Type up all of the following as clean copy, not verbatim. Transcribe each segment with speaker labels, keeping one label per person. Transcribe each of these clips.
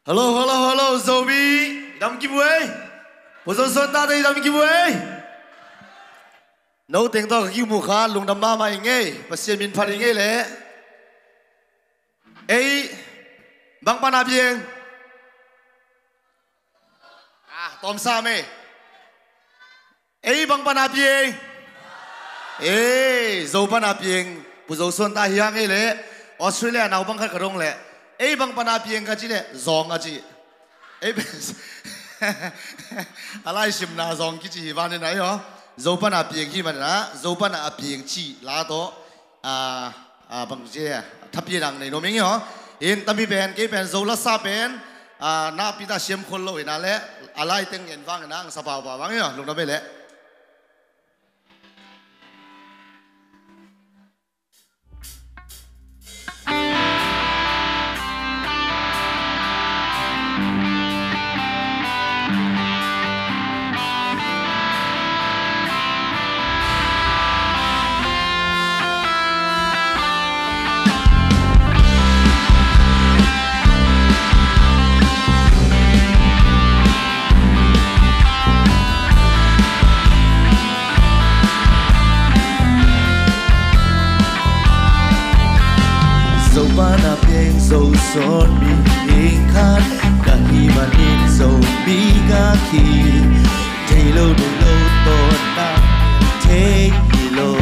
Speaker 1: Hello, hello, hello, Zobi. Đâm kim quê. Bố dân xuân ta đây đâm kim quê. Nấu tiếng to kêu mù khá lùng đâm ba mày nghe. Và xem mình phát nghe lẽ. Ê, băng pan áp yên. Tóm xa mê. Ê, băng pan áp yên. Ê, dâu pan áp yên. Bố dâu xuân ta hiang nghe lẽ. Australia nào băng khát cả đông lẽ. Ê, băng pan áp yên cả chị lẽ. Dòng à chị. Ê, alai sim na zong ki chi van nei ho zo pa na pieng ki man na zo pa na pieng chi la to bang je thap pi rang nei no meng ho in tami ben ke ben zo la sa ben na pi ta sim khol lo na le alai teng en wang na ang sa pa ba wang yo lung da be le dâu son mi hình khát cả khi mà nhìn dâu mi cả khi thấy lâu tốt ta thấy lâu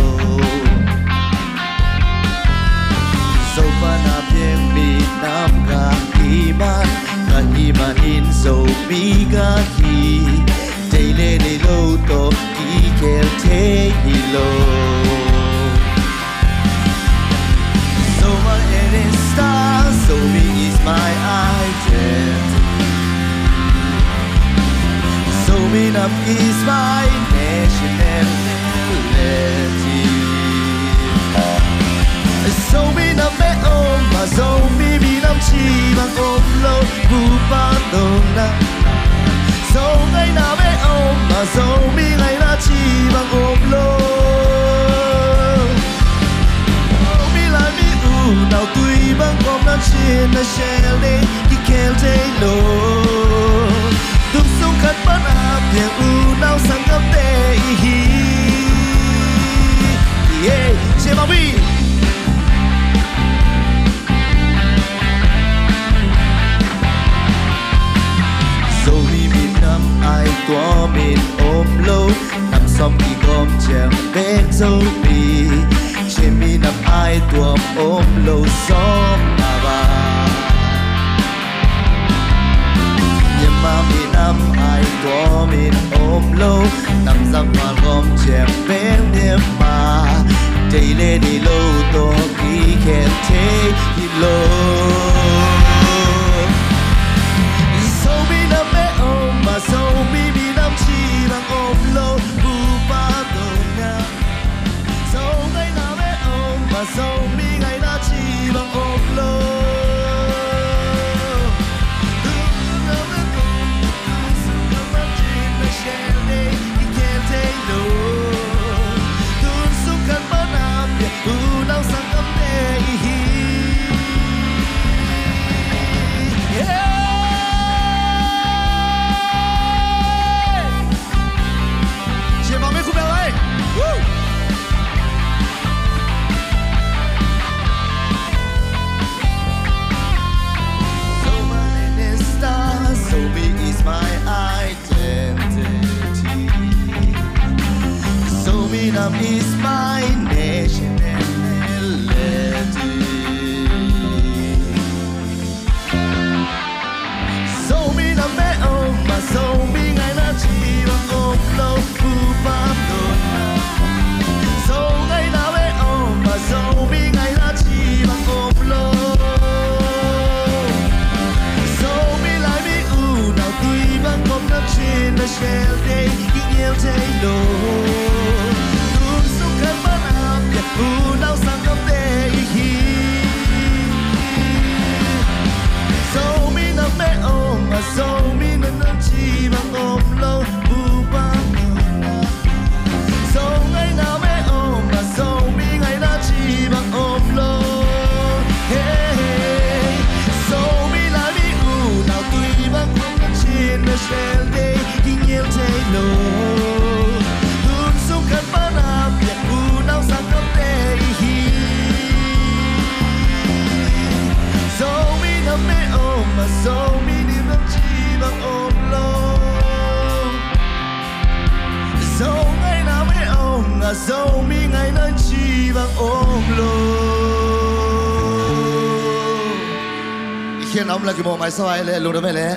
Speaker 1: dâu ba na bien mi nam cả khi mà nhìn dâu mi cả khi thấy lên lâu tốt khi kêu thấy lâu so me is my identity. So me up is my nationality. So me up me mà so me bị năm chi bằng ôm lâu bu ba đông na. So ngày nào me mà so me ngày nào chi bằng ôm lâu. Nào tuy băng com năm trên là shell đi khi kêu thấy lô tung sông khát bắt áp tiếng u nào sang gấp tê hi yeah che bao bi dâu mi miền nam ai toa miền ôm lâu nằm xóm đi gom chèm bên dâu mi trên mi nằm ai tuồng ôm lâu xóm là bà nhưng mà mi nằm ai có mình ôm lâu nằm răng hoa gom chèm bên đêm mà chạy lên đi lâu to khi khen thế thì lâu sâu mi nằm bé ôm mà sâu mi nằm chi bằng ôm lâu bu ba đầu nhà sâu ngày nào mà dâu mi ngày đã chỉ bằng ôm lâu is my nationality. So mi nằm bé ôm mà so mi ngày nào chỉ bằng ôm lâu bu ba đồn so ngày nào bé ôm mà so mi ngày nào chỉ bằng ôm lâu so mi lại mi u nào tuy bằng ôm năm trên là shell day khi yêu thấy lâu u nào sang gấp tê hi so mi nằm bé ôm mà so mi nằm chi bằng ôm lâu bu ba so ngày nào bé ôm mà so mi ngày nào chi bằng ôm lâu hey so mi lại mi u nào tuy thiên ông là cái bộ máy soi lệ lùn đó mày lệ